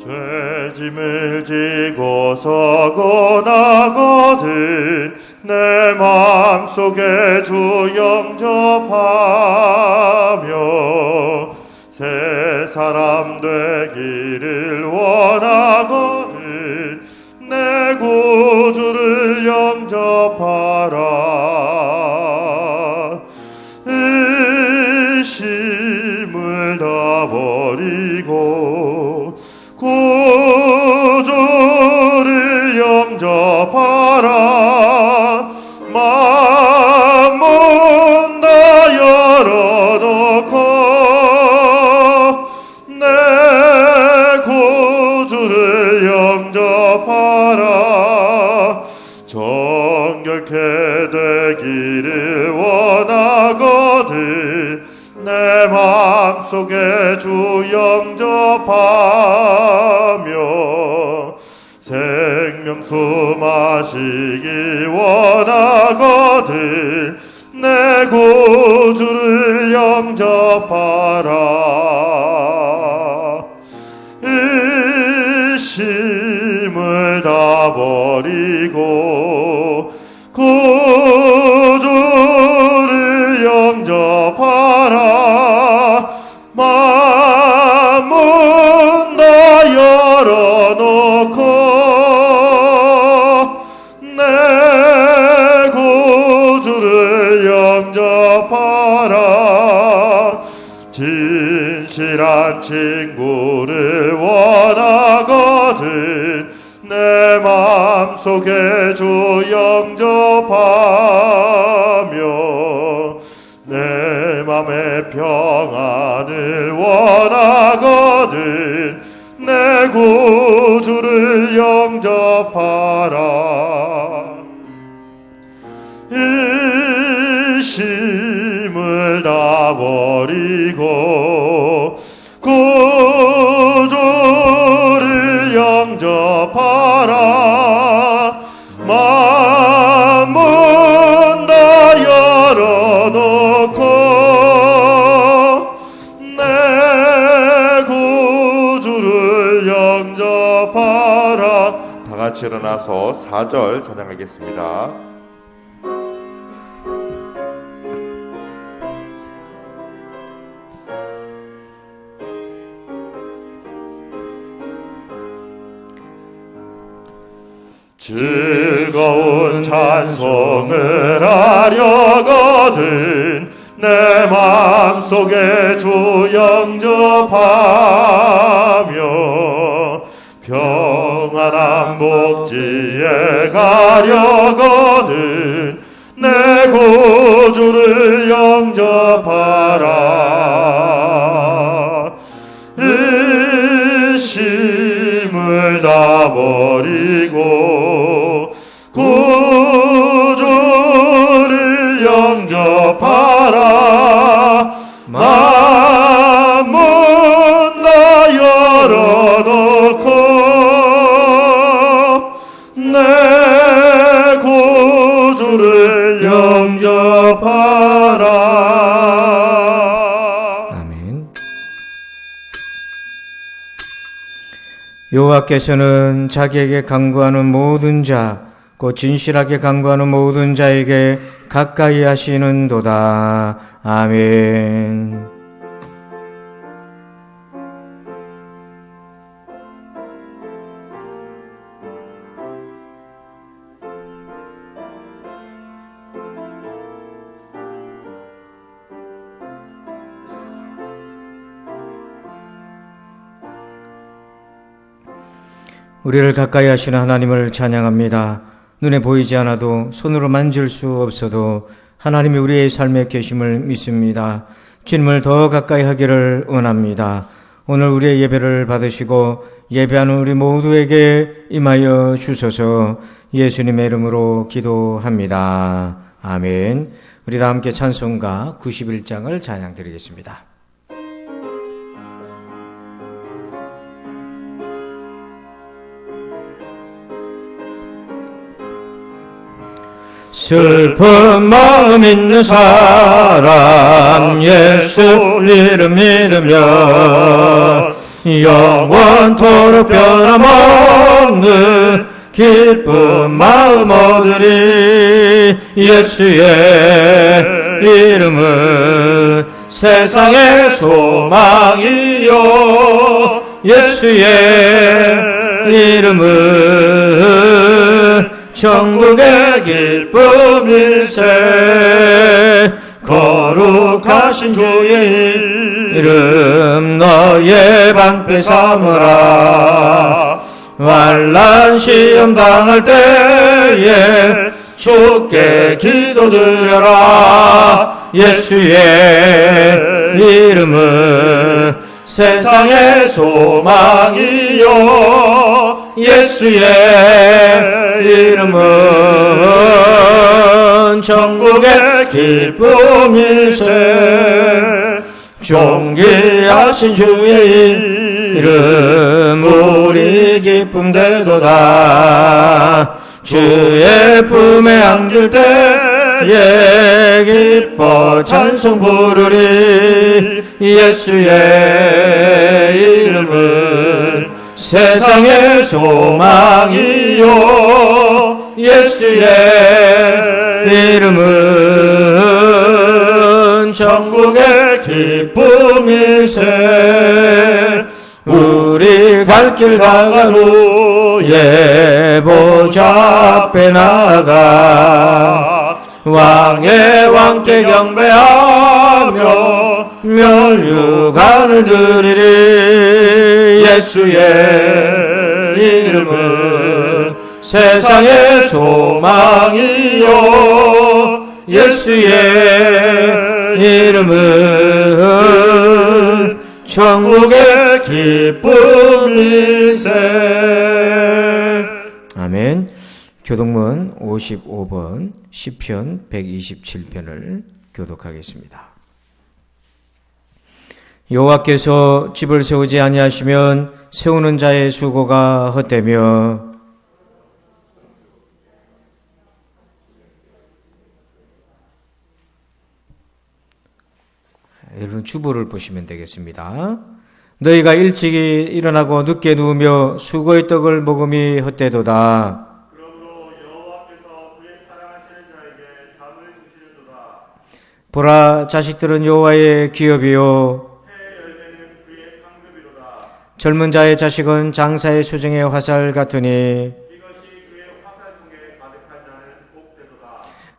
죄짐을 지고 서고 나거든 내 맘속에 주 영접하며 새 사람 되기를 원하거든 내 구주를 영접하라. 의심을 다 버리고 구주를 영접하라. 마음은 다 열어놓고 내 구주를 영접하라. 정결케 되기를 원하거든 내 맘속에 주 영접하며 생명수 마시기 원하거든 내 구주를 영접하라. 의심을 다 버리고 구주를 영접하라. 마음은 다 열어놓고 내 구주를 영접하라. 진실한 친구를 원하거든 내 맘속에 주 영접하며 내 맘의 평안을 원하거든 내 구주를 영접하라. 의심을 다 버리고 구주를 영접하라. 마음은 다 열어놓고 내 구주를 영접하라. 다 같이 일어나서 4절 찬양하겠습니다. 즐거운 찬송을 하려거든 내 맘속에 주 영접하며 평안한 복지에 가려거든 내 구주를 영접하라. 의심을 다 버리고 구주를 영접하라. 마음은 다 열어놓고 내 구주를 영접하라. 아멘. 여호와께서는 자기에게 간구하는 모든 자 곧 진실하게 간구하는 모든 자에게 가까이 하시는도다. 아멘. 우리를 가까이 하시는 하나님을 찬양합니다. 눈에 보이지 않아도 손으로 만질 수 없어도 하나님이 우리의 삶에 계심을 믿습니다. 주님을 더 가까이 하기를 원합니다. 오늘 우리의 예배를 받으시고 예배하는 우리 모두에게 임하여 주소서. 예수님의 이름으로 기도합니다. 아멘. 우리 다 함께 찬송가 91장을 찬양드리겠습니다. 슬픈 마음 있는 사람 예수 이름 믿으면 영원토록 변함없는 기쁜 마음 얻으리. 예수의 이름은 세상의 소망이요, 예수의 이름은 천국의 기쁨일세. 거룩하신 주의 이름 너의 방패 삼으라. 환난 시험 당할 때에 주께 기도드려라. 예수의 이름은 세상의 소망이요, 예수의 이름은 천국의 기쁨일세. 존귀하신 주의 이름 우리 기쁨 되도다. 주의 품에 안길 때에 기뻐 찬송 부르리. 예수의 이름은 세상의 소망이요, 예수의 이름은 천국의 기쁨일세. 우리 갈 길 다간 후에 보좌 앞에 나가 왕의 왕께 경배하며 멸류관을 드리리. 예수의 이름은 세상의 소망이요, 예수의 이름은 천국의 기쁨일세. 아멘. 교독문 55번 시편 127편을 교독하겠습니다. 여호와께서 집을 세우지 아니하시면 세우는 자의 수고가 헛되며 여러분 주보를 보시면 되겠습니다. 너희가 일찍이 일어나고 늦게 누우며 수고의 떡을 먹음이 헛되도다. 그러므로 여호와께서 그의 사랑하시는 자에게 잠을 주시려도다. 보라, 자식들은 여호와의 기업이요 해 열매는 그의 상급이로다. 젊은 자의 자식은 장사의 수정의 화살 같으니 이것이 그의 화살통에 가득한 자는 복되도다.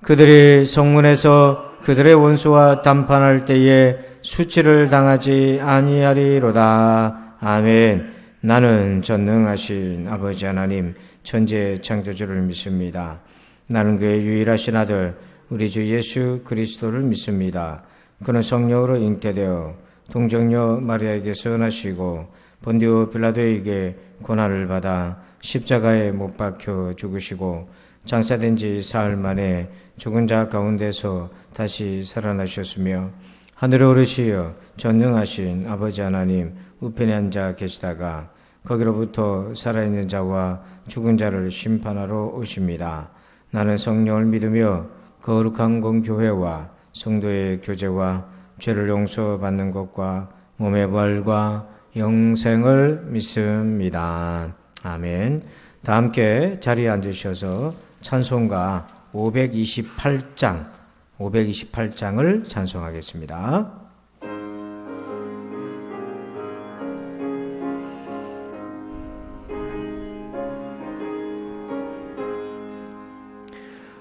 그들이 성문에서 그들의 원수와 담판할 때에 수치를 당하지 아니하리로다. 아멘. 나는 전능하신 아버지 하나님 천지의 창조주를 믿습니다. 나는 그의 유일하신 아들 우리 주 예수 그리스도를 믿습니다. 그는 성령으로 잉태되어 동정녀 마리아에게서 나시고 본디오 빌라도에게 고난을 받아 십자가에 못 박혀 죽으시고 장사된 지 사흘 만에 죽은 자 가운데서 다시 살아나셨으며 하늘에 오르시어 전능하신 아버지 하나님 우편에 앉아 계시다가 거기로부터 살아있는 자와 죽은 자를 심판하러 오십니다. 나는 성령을 믿으며 거룩한 공교회와 성도의 교제와 죄를 용서받는 것과 몸의 부활과 영생을 믿습니다. 아멘. 다 함께 자리에 앉으셔서 찬송가 528장을 찬송하겠습니다.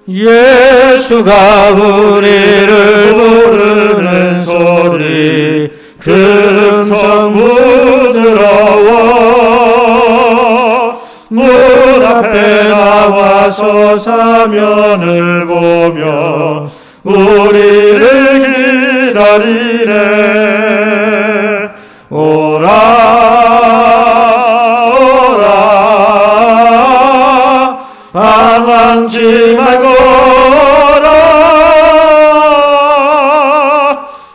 예수가 우리를 부르는 소리 금성 부드러워 문 앞에 나와서 사면을 보며 우리를 기다리네. 오라 오라 방황치 말거라.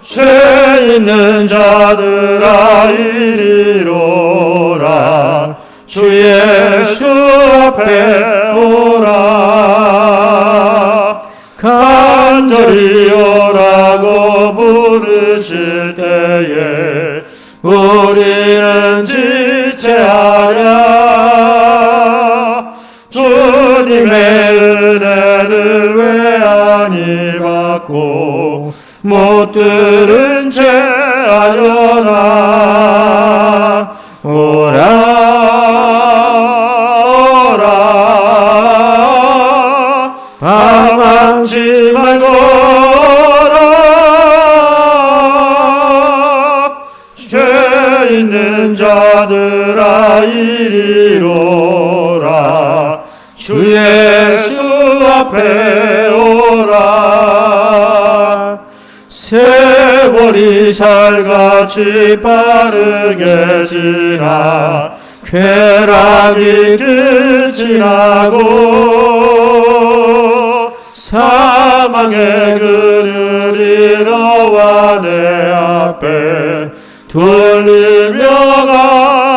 죄 있는 자들아 이리로라. 주 예수 앞에 오라. 간절히 오라고 부르실 때에 우리는 지체하랴. 주님의 은혜를 왜 아니 받고 못 들은 채 하려나. 오라 방황치 말거라. 죄 있는 자들아 이리로라. 주 예수 앞에 오라. 세월이 살같이 빠르게 지나 쾌락이 끝이 나고 사망의 그늘이 너와 내 앞에 돌리며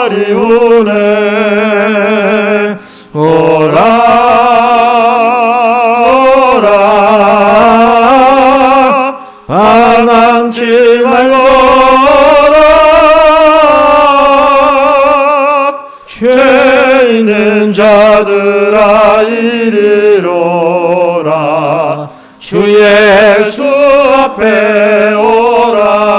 가리우네. 오라 방황치 말거라. 죄 있는 자들아 이리로라. 주 예수 앞에 오라.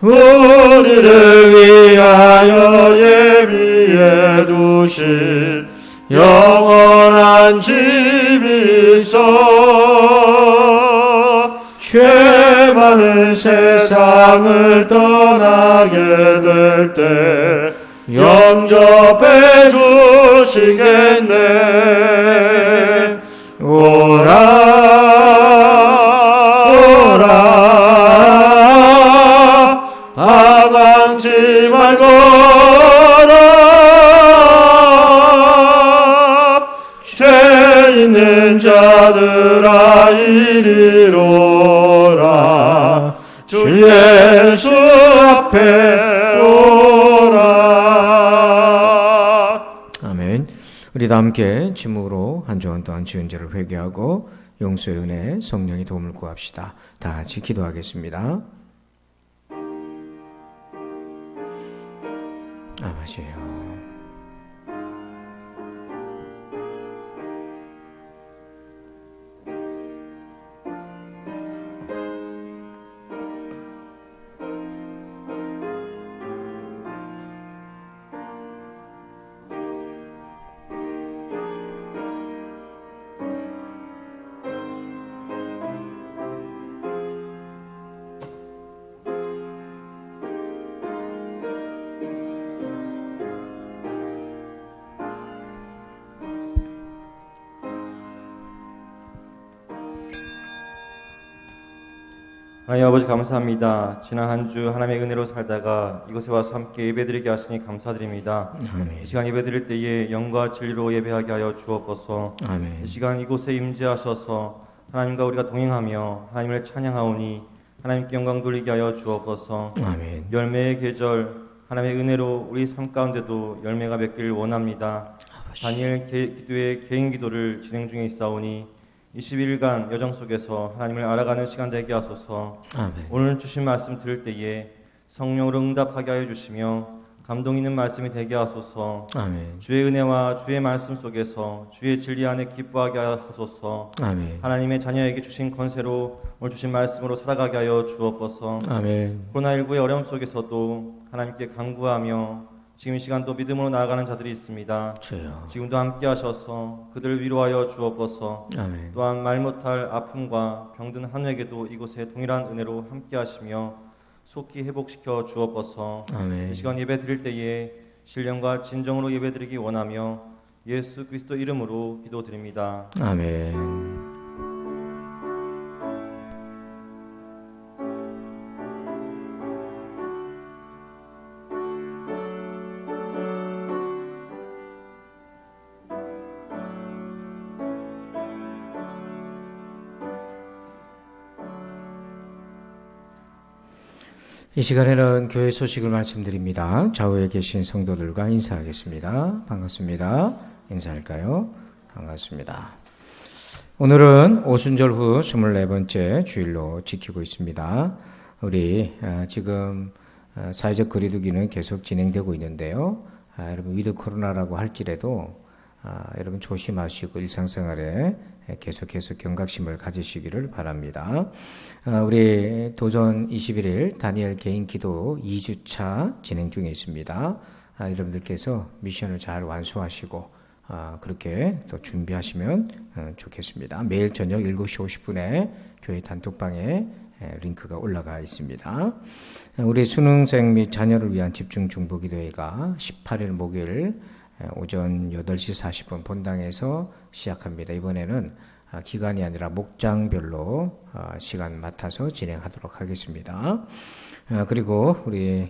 우리를 위하여 예비해 두신 영원한 집이 있어. 죄 많은 세상을 떠나게 될 때 영접해 주시겠네. 오라 방황치 말거라. 죄 있는 자들아 이리로라. 주 예수 앞에 오라. 아멘. 우리 다 함께 침묵으로 한 주간 동안 지은 죄를 회개하고 용서의 은혜, 성령의 도움을 구합시다. 다 같이 기도하겠습니다. 아버지요, 하나님 아버지 감사합니다. 지난 한 주 하나님의 은혜로 살다가 이곳에 와서 함께 예배드리게 하시니 감사드립니다. 아멘. 이 시간 예배드릴 때에 영과 진리로 예배하게 하여 주옵소서. 아멘. 이 시간 이곳에 임재하셔서 하나님과 우리가 동행하며 하나님을 찬양하오니 하나님께 영광 돌리게 하여 주옵소서. 아멘. 열매의 계절 하나님의 은혜로 우리 삶 가운데도 열매가 맺기를 원합니다. 다니엘 기도의 개인 기도를 진행 중에 있사오니 21일간 여정 속에서 하나님을 알아가는 시간 되게 하소서. 아멘. 오늘 주신 말씀 들을 때에 성령으로 응답하게 하여 주시며 감동 있는 말씀이 되게 하소서. 아멘. 주의 은혜와 주의 말씀 속에서 주의 진리 안에 기뻐하게 하소서. 아멘. 하나님의 자녀에게 주신 권세로 오늘 주신 말씀으로 살아가게 하여 주옵소서. 아멘. 코로나19의 어려움 속에서도 하나님께 간구하며 지금 이 시간도 믿음으로 나아가는 자들이 있습니다. 주여. 지금도 함께 하셔서 그들을 위로하여 주옵소서. 아멘. 또한 말 못할 아픔과 병든 한에게도 이곳에 동일한 은혜로 함께 하시며 속히 회복시켜 주옵소서. 아멘. 이 시간 예배 드릴 때에 신령과 진정으로 예배 드리기 원하며 예수 그리스도 이름으로 기도드립니다. 아멘. 이 시간에는 교회 소식을 말씀드립니다. 좌우에 계신 성도들과 인사하겠습니다. 반갑습니다. 인사할까요? 반갑습니다. 오늘은 오순절 후 24번째 주일로 지키고 있습니다. 우리 지금 사회적 거리두기는 계속 진행되고 있는데요. 여러분 위드 코로나라고 할지라도 여러분 조심하시고 일상생활에 계속해서 경각심을 가지시기를 바랍니다. 우리 도전 21일 다니엘 개인 기도 2주차 진행 중에 있습니다. 여러분들께서 미션을 잘 완수하시고 그렇게 또 준비하시면 좋겠습니다. 매일 저녁 7시 50분에 교회 단톡방에 링크가 올라가 있습니다. 우리 수능생 및 자녀를 위한 집중 중보기도회가 18일 목요일 오전 8시 40분 본당에서 시작합니다. 이번에는 기간이 아니라 목장별로 시간 맡아서 진행하도록 하겠습니다. 그리고 우리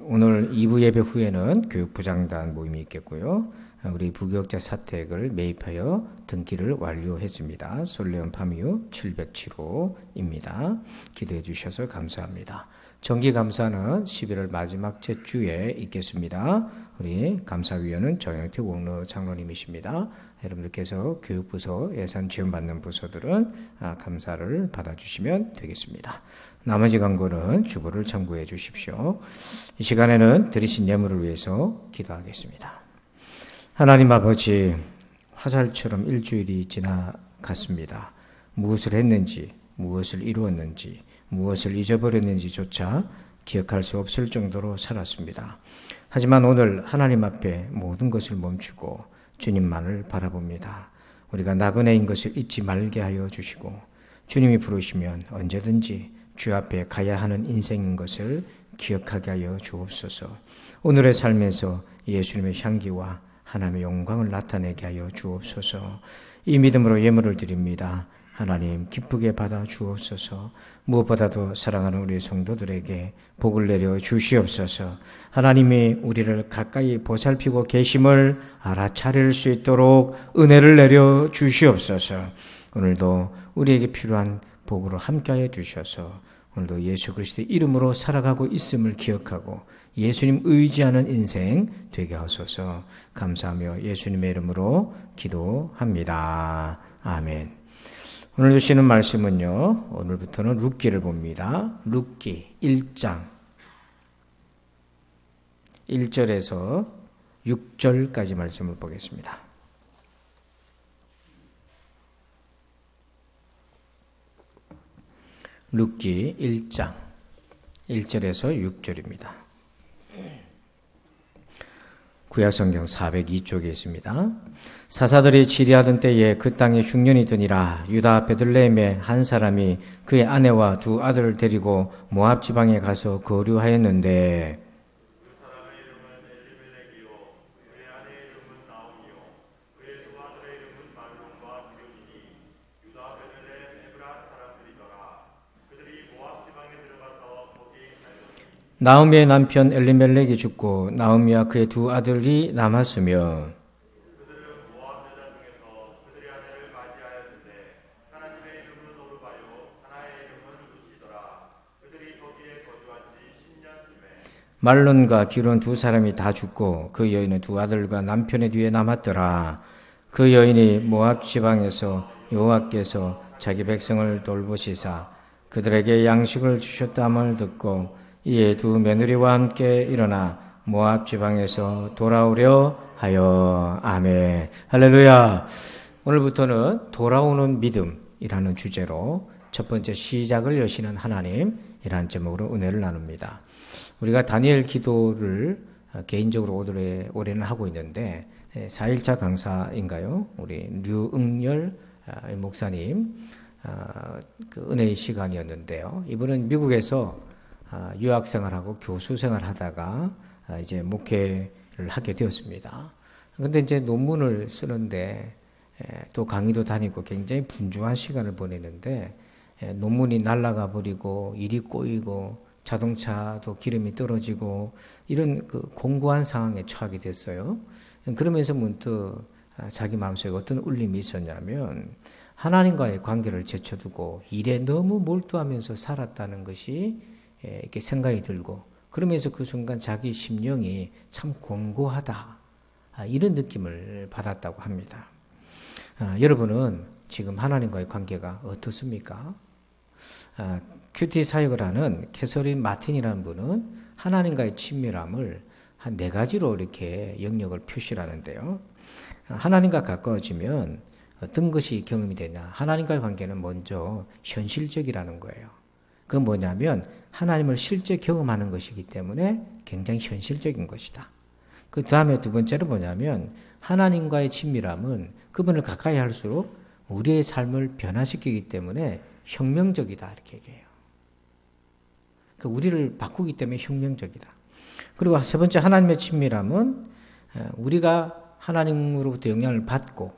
오늘 2부 예배 후에는 교육부장단 모임이 있겠고요. 우리 부교육자 사택을 매입하여 등기를 완료했습니다. 솔레온 파미유 707호입니다. 기도해 주셔서 감사합니다. 정기감사는 11월 마지막 주에 있겠습니다. 우리 감사위원은 정영태 원로 장로님이십니다. 여러분들께서 교육부서 예산 지원받는 부서들은 감사를 받아주시면 되겠습니다. 나머지 광고는 주보를 참고해 주십시오. 이 시간에는 드리신 예물을 위해서 기도하겠습니다. 하나님 아버지, 화살처럼 일주일이 지나갔습니다. 무엇을 했는지, 무엇을 이루었는지, 무엇을 잊어버렸는지조차 기억할 수 없을 정도로 살았습니다. 하지만 오늘 하나님 앞에 모든 것을 멈추고 주님만을 바라봅니다. 우리가 나그네인 것을 잊지 말게 하여 주시고 주님이 부르시면 언제든지 주 앞에 가야 하는 인생인 것을 기억하게 하여 주옵소서. 오늘의 삶에서 예수님의 향기와 하나님의 영광을 나타내게 하여 주옵소서. 이 믿음으로 예물을 드립니다. 하나님 기쁘게 받아 주옵소서. 무엇보다도 사랑하는 우리 성도들에게 복을 내려 주시옵소서. 하나님이 우리를 가까이 보살피고 계심을 알아차릴 수 있도록 은혜를 내려 주시옵소서. 오늘도 우리에게 필요한 복으로 함께하여 주셔서 오늘도 예수 그리스도의 이름으로 살아가고 있음을 기억하고 예수님 의지하는 인생 되게 하소서. 감사하며 예수님의 이름으로 기도합니다. 아멘. 오늘 주시는 말씀은요, 오늘부터는 룻기를 봅니다. 룻기 1장 1절에서 6절까지 말씀을 보겠습니다. 룻기 1장 1절에서 6절입니다. 구약성경 402쪽에 있습니다. 사사들이 치리하던 때에 그 땅에 흉년이 드니라. 유다 베들레헴의 한 사람이 그의 아내와 두 아들을 데리고 모압 지방에 가서 거류하였는데 그 사람의 이름은 엘리멜렉이요 그의 아내의 이름은 나오미요 그의 두 아들의 이름은 말론과 기럇이니 유다 베들레헴 에브라 사람들이더라. 그들이 모압 지방에 들어가서 거기 살렸으니 나오미의 남편 엘리멜렉이 죽고 나오미와 그의 두 아들이 남았으며 그들은 모압 여자 중에서 그들의 아내를 맞이하였는데 하나님의 이름은 오르바요 하나의 이름은 루시더라. 그들이 거기에 거주한 지 10년쯤에 말론과 기론 두 사람이 다 죽고 그 여인은 두 아들과 남편의 뒤에 남았더라. 그 여인이 모압 지방에서 여호와께서 자기 백성을 돌보시사 그들에게 양식을 주셨다함을 듣고 이에 두 며느리와 함께 일어나 모압 지방에서 돌아오려 하여. 아멘. 할렐루야. 오늘부터는 돌아오는 믿음이라는 주제로 첫 번째 시작을 여시는 하나님이라는 제목으로 은혜를 나눕니다. 우리가 다니엘 기도를 개인적으로 올해는 하고 있는데 4일차 강사인가요? 우리 류응열 목사님 그 은혜의 시간이었는데요. 이분은 미국에서 유학생활하고 교수생활 하다가 이제 목회를 하게 되었습니다. 근데 이제 논문을 쓰는데 또 강의도 다니고 굉장히 분주한 시간을 보내는데 논문이 날아가 버리고 일이 꼬이고 자동차도 기름이 떨어지고 이런 그 공고한 상황에 처하게 됐어요. 그러면서 문득 자기 마음속에 어떤 울림이 있었냐면 하나님과의 관계를 제쳐두고 일에 너무 몰두하면서 살았다는 것이 이렇게 생각이 들고 그러면서 그 순간 자기 심령이 참 공고하다 이런 느낌을 받았다고 합니다. 여러분은 지금 하나님과의 관계가 어떻습니까? 큐티 사역을 하는 캐서린 마틴이라는 분은 하나님과의 친밀함을 한 4가지로 이렇게 영역을 표시하는데요. 하나님과 가까워지면 어떤 것이 경험이 되냐? 하나님과의 관계는 먼저 현실적이라는 거예요. 그건 뭐냐면 하나님을 실제 경험하는 것이기 때문에 굉장히 현실적인 것이다. 그 다음에 2번째는 뭐냐면 하나님과의 친밀함은 그분을 가까이 할수록 우리의 삶을 변화시키기 때문에 혁명적이다 이렇게 얘기해요. 우리를 바꾸기 때문에 혁명적이다. 그리고 3번째 하나님의 친밀함은 우리가 하나님으로부터 영향을 받고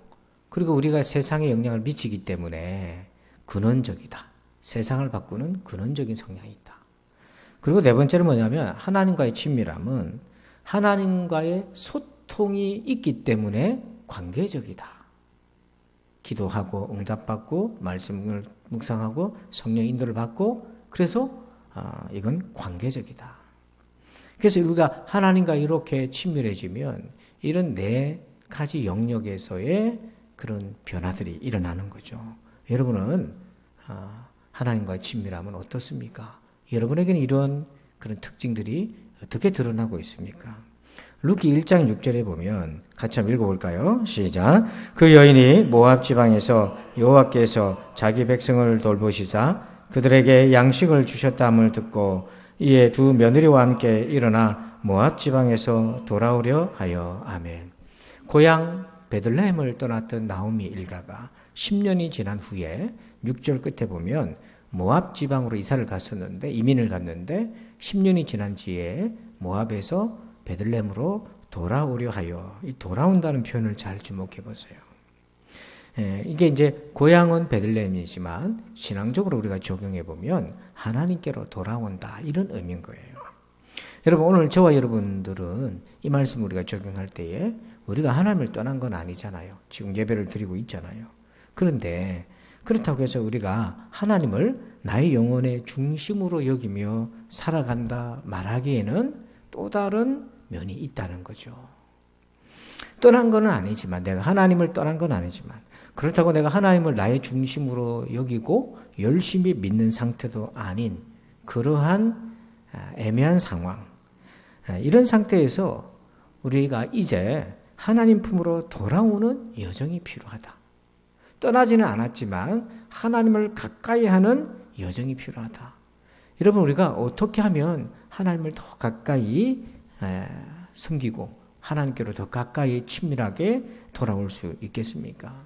그리고 우리가 세상에 영향을 미치기 때문에 근원적이다. 세상을 바꾸는 근원적인 성향이 있다. 그리고 4번째는 뭐냐면 하나님과의 친밀함은 하나님과의 소통이 있기 때문에 관계적이다. 기도하고 응답받고 말씀을 묵상하고 성령 인도를 받고 그래서 이건 관계적이다. 그래서 우리가 하나님과 이렇게 친밀해지면 이런 4가지 영역에서의 그런 변화들이 일어나는 거죠. 여러분은 하나님과의 친밀함은 어떻습니까? 여러분에게는 이런 그런 특징들이 어떻게 드러나고 있습니까? 루키 1장 6절에 보면 같이 한번 읽어볼까요? 시작. 그 여인이 모압 지방에서 여호와께서 자기 백성을 돌보시사 그들에게 양식을 주셨다함을 듣고 이에 2 며느리와 함께 일어나 모압 지방에서 돌아오려 하여. 아멘. 고향 베들레헴을 떠났던 나오미 일가가 10년이 지난 후에 6절 끝에 보면 모압 지방으로 이사를 갔었는데 이민을 갔는데 10년이 지난 뒤에 모압에서 베들레헴으로 돌아오려 하여. 이 돌아온다는 표현을 잘 주목해 보세요. 이게 이제 고향은 베들레헴이지만 신앙적으로 우리가 적용해 보면 하나님께로 돌아온다 이런 의미인 거예요. 여러분 오늘 저와 여러분들은 이 말씀을 우리가 적용할 때에 우리가 하나님을 떠난 건 아니잖아요. 지금 예배를 드리고 있잖아요. 그런데 그렇다고 해서 우리가 하나님을 나의 영혼의 중심으로 여기며 살아간다 말하기에는 또 다른 면이 있다는 거죠. 떠난 건 아니지만 내가 하나님을 떠난 건 아니지만 그렇다고 내가 하나님을 나의 중심으로 여기고 열심히 믿는 상태도 아닌 그러한 애매한 상황, 이런 상태에서 우리가 이제 하나님 품으로 돌아오는 여정이 필요하다. 떠나지는 않았지만 하나님을 가까이 하는 여정이 필요하다. 여러분 우리가 어떻게 하면 하나님을 더 가까이 섬기고 하나님께로 더 가까이 친밀하게 돌아올 수 있겠습니까?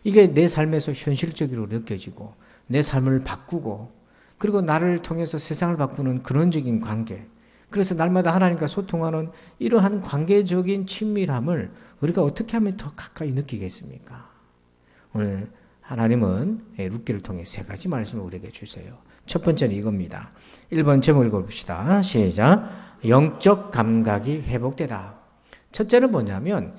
이게 내 삶에서 현실적으로 느껴지고 내 삶을 바꾸고 그리고 나를 통해서 세상을 바꾸는 근원적인 관계, 그래서 날마다 하나님과 소통하는 이러한 관계적인 친밀함을 우리가 어떻게 하면 더 가까이 느끼겠습니까? 오늘 하나님은 룻기를 통해 3가지 말씀을 우리에게 주세요. 첫 번째는 이겁니다. 1번 제목 읽어봅시다. 시작. 영적 감각이 회복되다. 첫째는 뭐냐면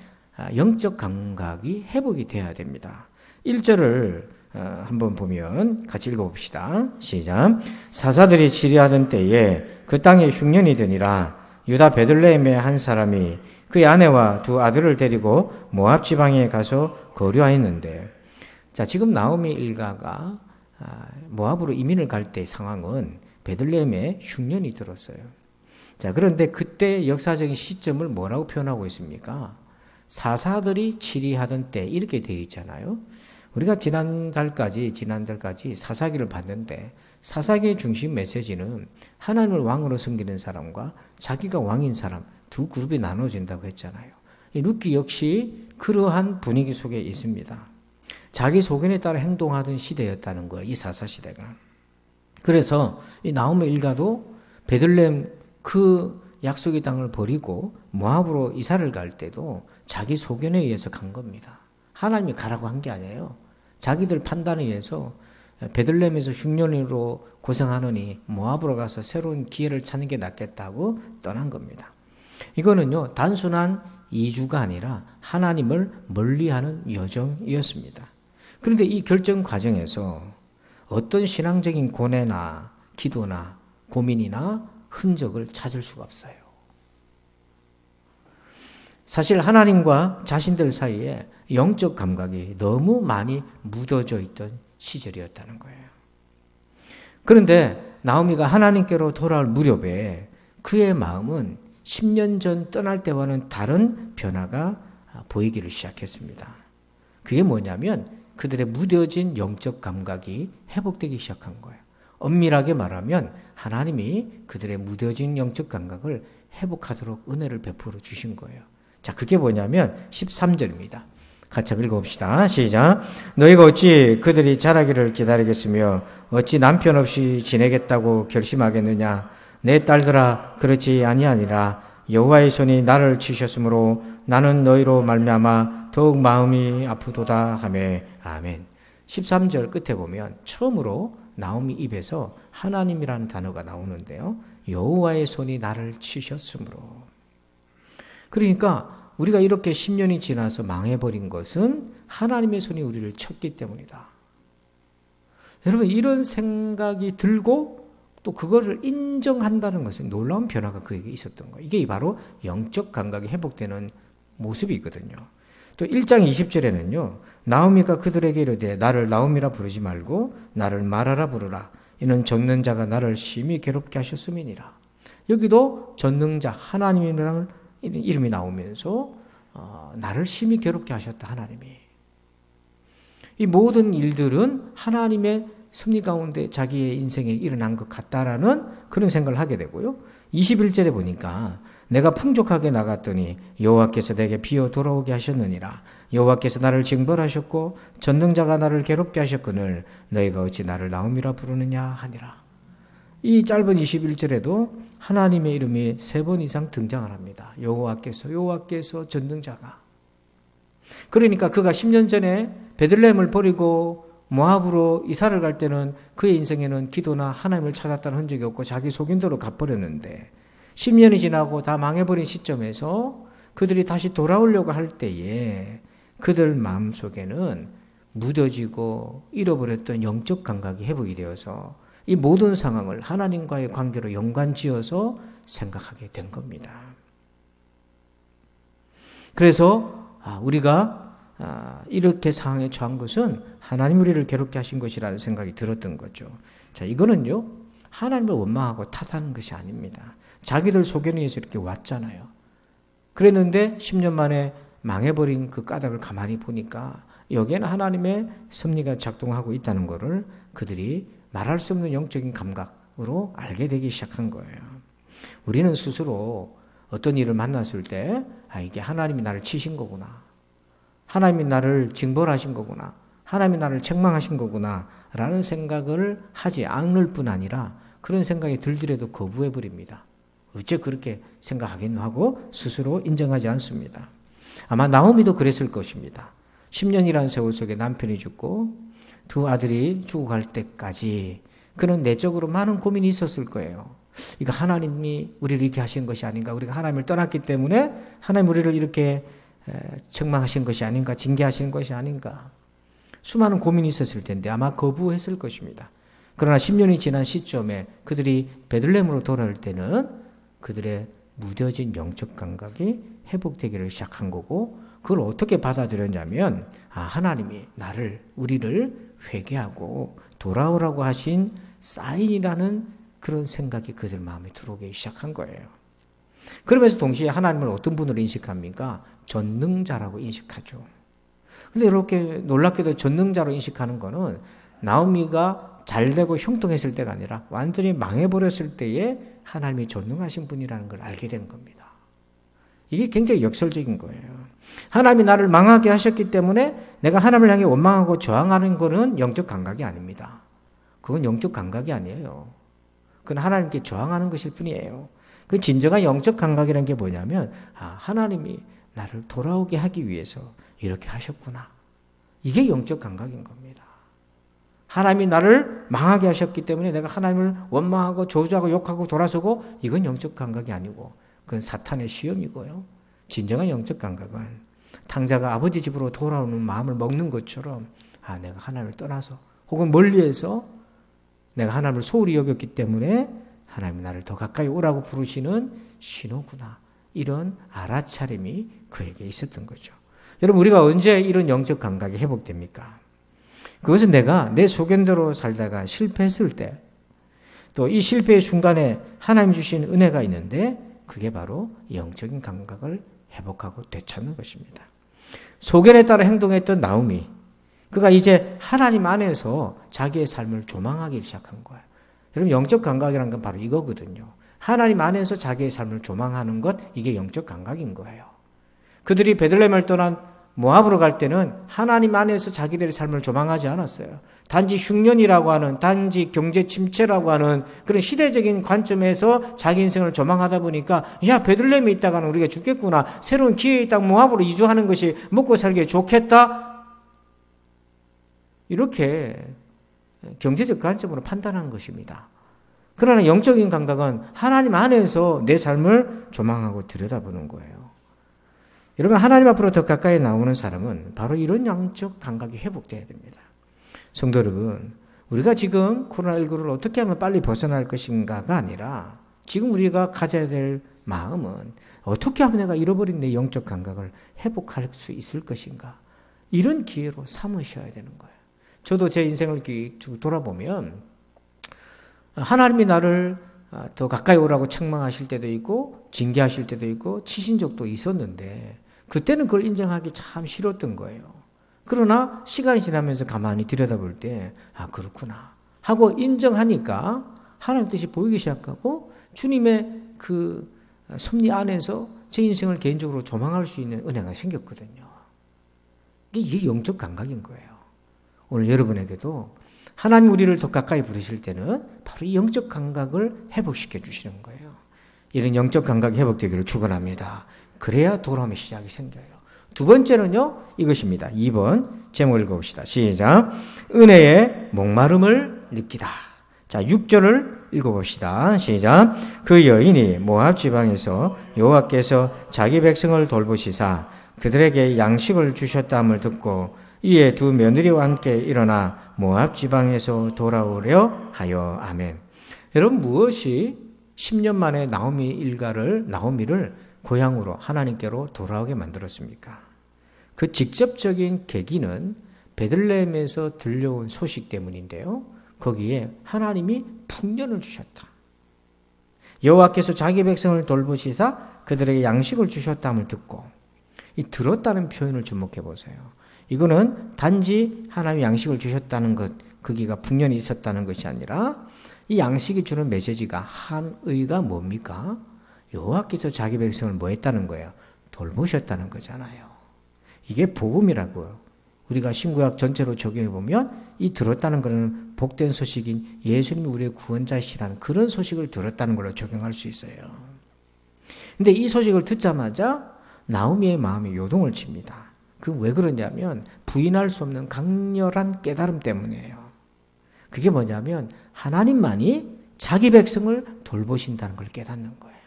영적 감각이 회복이 돼야 됩니다. 1절을 한번 보면 같이 읽어봅시다. 시작. 사사들이 치리하던 때에 그 땅에 흉년이 되니라. 유다 베들레헴의 한 사람이 그의 아내와 2 아들을 데리고 모압 지방에 가서 거류하였는데, 자, 지금 나오미 일가가 모압으로 이민을 갈 때 상황은 베들레헴에 흉년이 들었어요. 자, 그런데 그때 역사적인 시점을 뭐라고 표현하고 있습니까? 사사들이 치리하던 때 이렇게 되어 있잖아요. 우리가 지난달까지 사사기를 봤는데 사사기의 중심 메시지는 하나님을 왕으로 섬기는 사람과 자기가 왕인 사람 2 그룹이 나눠진다고 했잖아요. 이 룻기 역시 그러한 분위기 속에 있습니다. 자기 소견에 따라 행동하던 시대였다는 거예요. 이 사사 시대가. 그래서 이 나오미 일가도 베들레헴 그 약속의 땅을 버리고 모압으로 이사를 갈 때도 자기 소견에 의해서 간 겁니다. 하나님이 가라고 한 게 아니에요. 자기들 판단에 의해서 베들레헴에서 흉년으로 고생하느니 모압으로 가서 새로운 기회를 찾는 게 낫겠다고 떠난 겁니다. 이거는요, 단순한 이주가 아니라 하나님을 멀리하는 여정이었습니다. 그런데 이 결정 과정에서 어떤 신앙적인 고뇌나 기도나 고민이나 흔적을 찾을 수가 없어요. 사실 하나님과 자신들 사이에 영적 감각이 너무 많이 묻어져 있던 시절이었다는 거예요. 그런데 나오미가 하나님께로 돌아올 무렵에 그의 마음은 10년 전 떠날 때와는 다른 변화가 보이기를 시작했습니다. 그게 뭐냐면 그들의 무뎌진 영적 감각이 회복되기 시작한 거예요. 엄밀하게 말하면 하나님이 그들의 무뎌진 영적 감각을 회복하도록 은혜를 베풀어 주신 거예요. 자, 그게 뭐냐면 13절입니다. 같이 한번 읽어봅시다. 시작. 너희가 어찌 그들이 자라기를 기다리겠으며 어찌 남편 없이 지내겠다고 결심하겠느냐. 내 딸들아, 그렇지 아니하니라. 여호와의 손이 나를 치셨으므로 나는 너희로 말미암아 더욱 마음이 아프도다 하매. 아멘. 13절 끝에 보면 처음으로 나오미 입에서 하나님이라는 단어가 나오는데요. 여호와의 손이 나를 치셨으므로. 그러니까 우리가 이렇게 10년이 지나서 망해버린 것은 하나님의 손이 우리를 쳤기 때문이다. 여러분, 이런 생각이 들고 또 그거를 인정한다는 것은 놀라운 변화가 그에게 있었던 거예요. 이게 바로 영적 감각이 회복되는 모습이거든요. 또 1장 20절에는요. 나오미가 그들에게 이르되 나를 나오미라 부르지 말고 나를 마라라 부르라. 이는 젖는 자가 나를 심히 괴롭게 하셨음이니라. 여기도 젖는 자 하나님이라는 이름이 나오면서 나를 심히 괴롭게 하셨다, 하나님이. 이 모든 일들은 하나님의 섭리 가운데 자기의 인생에 일어난 것 같다라는 그런 생각을 하게 되고요. 21절에 보니까 내가 풍족하게 나갔더니 여호와께서 내게 비어 돌아오게 하셨느니라. 여호와께서 나를 징벌하셨고 전능자가 나를 괴롭게 하셨거늘 너희가 어찌 나를 나오미라 부르느냐 하니라. 이 짧은 21절에도 하나님의 이름이 3번 이상 등장을 합니다. 여호와께서 전능자가. 그러니까 그가 10년 전에 베들레헴을 버리고 모압으로 이사를 갈 때는 그의 인생에는 기도나 하나님을 찾았다는 흔적이 없고 자기 속인대로 가버렸는데 10년이 지나고 다 망해버린 시점에서 그들이 다시 돌아오려고 할 때에 그들 마음속에는 묻어지고 잃어버렸던 영적 감각이 회복이 되어서 이 모든 상황을 하나님과의 관계로 연관지어서 생각하게 된 겁니다. 그래서 우리가 이렇게 상황에 처한 것은 하나님 우리를 괴롭게 하신 것이라는 생각이 들었던 거죠. 자, 이거는요, 하나님을 원망하고 탓하는 것이 아닙니다. 자기들 소견에 의해서 이렇게 왔잖아요. 그랬는데 10년 만에 망해버린 그 까닭을 가만히 보니까 여기에는 하나님의 섭리가 작동하고 있다는 것을 그들이 말할 수 없는 영적인 감각으로 알게 되기 시작한 거예요. 우리는 스스로 어떤 일을 만났을 때 이게 하나님이 나를 치신 거구나. 하나님이 나를 징벌하신 거구나. 하나님이 나를 책망하신 거구나. 라는 생각을 하지 않을 뿐 아니라 그런 생각이 들더라도 거부해버립니다. 어째 그렇게 생각하겠노 하고 스스로 인정하지 않습니다. 아마 나오미도 그랬을 것입니다. 10년이라는 세월 속에 남편이 죽고 두 아들이 죽어갈 때까지 그는 내적으로 많은 고민이 있었을 거예요. 이거 하나님이 우리를 이렇게 하신 것이 아닌가. 우리가 하나님을 떠났기 때문에 하나님 우리를 이렇게 책망하신 것이 아닌가. 징계하신 것이 아닌가. 수많은 고민이 있었을 텐데 아마 거부했을 것입니다. 그러나 10년이 지난 시점에 그들이 베들레헴으로 돌아올 때는 그들의 무뎌진 영적 감각이 회복되기를 시작한 거고 그걸 어떻게 받아들였냐면 하나님이 우리를 회개하고 돌아오라고 하신 사인이라는 그런 생각이 그들 마음에 들어오기 시작한 거예요. 그러면서 동시에 하나님을 어떤 분으로 인식합니까? 전능자라고 인식하죠. 근데 이렇게 놀랍게도 전능자로 인식하는 거는 나오미가 잘되고 형통했을 때가 아니라 완전히 망해버렸을 때에 하나님이 전능하신 분이라는 걸 알게 된 겁니다. 이게 굉장히 역설적인 거예요. 하나님이 나를 망하게 하셨기 때문에 내가 하나님을 향해 원망하고 저항하는 것은 영적 감각이 아닙니다. 그건 영적 감각이 아니에요. 그건 하나님께 저항하는 것일 뿐이에요. 그 진정한 영적 감각이라는 게 뭐냐면 하나님이 나를 돌아오게 하기 위해서 이렇게 하셨구나. 이게 영적 감각인 겁니다. 하나님이 나를 망하게 하셨기 때문에 내가 하나님을 원망하고 저주하고 욕하고 돌아서고 이건 영적 감각이 아니고 그건 사탄의 시험이고요. 진정한 영적 감각은 탕자가 아버지 집으로 돌아오는 마음을 먹는 것처럼 내가 하나님을 떠나서 혹은 멀리해서 내가 하나님을 소홀히 여겼기 때문에 하나님이 나를 더 가까이 오라고 부르시는 신호구나. 이런 알아차림이 그에게 있었던 거죠. 여러분, 우리가 언제 이런 영적 감각이 회복됩니까? 그것은 내가 내 소견대로 살다가 실패했을 때 또 이 실패의 순간에 하나님 주신 은혜가 있는데 그게 바로 영적인 감각을 회복하고 되찾는 것입니다. 소견에 따라 행동했던 나오미, 그가 이제 하나님 안에서 자기의 삶을 조망하기 시작한 거예요. 여러분, 영적 감각이라는 건 바로 이거거든요. 하나님 안에서 자기의 삶을 조망하는 것, 이게 영적 감각인 거예요. 그들이 베들레헴을 떠난 모압으로 갈 때는 하나님 안에서 자기들의 삶을 조망하지 않았어요. 단지 흉년이라고 하는, 단지 경제 침체라고 하는 그런 시대적인 관점에서 자기 인생을 조망하다 보니까, 야, 베들레헴에 있다가는 우리가 죽겠구나, 새로운 기회의 땅 모압으로 이주하는 것이 먹고 살기에 좋겠다, 이렇게 경제적 관점으로 판단한 것입니다. 그러나 영적인 감각은 하나님 안에서 내 삶을 조망하고 들여다보는 거예요. 여러분, 하나님 앞으로 더 가까이 나오는 사람은 바로 이런 영적 감각이 회복돼야 됩니다. 성도 여러분, 우리가 지금 코로나19를 어떻게 하면 빨리 벗어날 것인가가 아니라 지금 우리가 가져야 될 마음은 어떻게 하면 내가 잃어버린 내 영적 감각을 회복할 수 있을 것인가, 이런 기회로 삼으셔야 되는 거예요. 저도 제 인생을 돌아보면 하나님이 나를 더 가까이 오라고 책망하실 때도 있고 징계하실 때도 있고 치신 적도 있었는데 그때는 그걸 인정하기 참 싫었던 거예요. 그러나 시간이 지나면서 가만히 들여다볼 때 그렇구나 하고 인정하니까 하나님 뜻이 보이기 시작하고 주님의 그 섭리 안에서 제 인생을 개인적으로 조망할 수 있는 은혜가 생겼거든요. 이게 영적 감각인 거예요. 오늘 여러분에게도 하나님 우리를 더 가까이 부르실 때는 바로 이 영적 감각을 회복시켜 주시는 거예요. 이런 영적 감각이 회복되기를 축원합니다. 그래야 돌아옴의 시작이 생겨요. 두 번째는요, 이것입니다. 2번 제목을 읽어봅시다. 시작. 은혜의 목마름을 느끼다. 자, 6절을 읽어봅시다. 시작. 그 여인이 모압 지방에서 여호와께서 자기 백성을 돌보시사 그들에게 양식을 주셨다함을 듣고 이에 두 며느리와 함께 일어나 모압 지방에서 돌아오려 하여. 아멘. 여러분, 무엇이 10년 만에 나오미를 고향으로 하나님께로 돌아오게 만들었습니까? 그 직접적인 계기는 베들레헴에서 들려온 소식 때문인데요. 거기에 하나님이 풍년을 주셨다. 여호와께서 자기 백성을 돌보시사 그들에게 양식을 주셨다함을 듣고, 이 들었다는 표현을 주목해 보세요. 이거는 단지 하나님이 양식을 주셨다는 것, 거기가 풍년이 있었다는 것이 아니라 이 양식이 주는 메시지가 한 의가 뭡니까? 여호와께서 자기 백성을 뭐 했다는 거예요? 돌보셨다는 거잖아요. 이게 복음이라고요. 우리가 신구약 전체로 적용해 보면 이 들었다는 것은 복된 소식인 예수님이 우리의 구원자시라는 그런 소식을 들었다는 걸로 적용할 수 있어요. 근데 이 소식을 듣자마자 나오미의 마음이 요동을 칩니다. 그 왜 그러냐면 부인할 수 없는 강렬한 깨달음 때문이에요. 그게 뭐냐면 하나님만이 자기 백성을 돌보신다는 걸 깨닫는 거예요.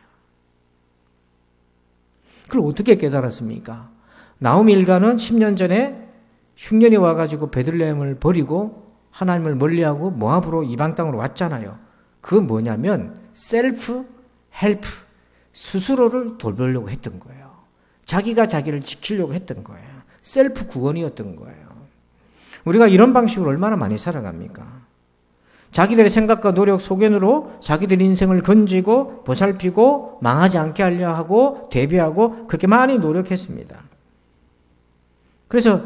그걸 어떻게 깨달았습니까? 나오미 일가는 10년 전에 흉년이 와가지고 베들레헴을 버리고 하나님을 멀리하고 모압으로 이방 땅으로 왔잖아요. 그건 뭐냐면 셀프 헬프, 스스로를 돌보려고 했던 거예요. 자기가 자기를 지키려고 했던 거예요. 셀프 구원이었던 거예요. 우리가 이런 방식으로 얼마나 많이 살아갑니까? 자기들의 생각과 노력, 소견으로 자기들의 인생을 건지고 보살피고 망하지 않게 하려 하고 대비하고 그렇게 많이 노력했습니다. 그래서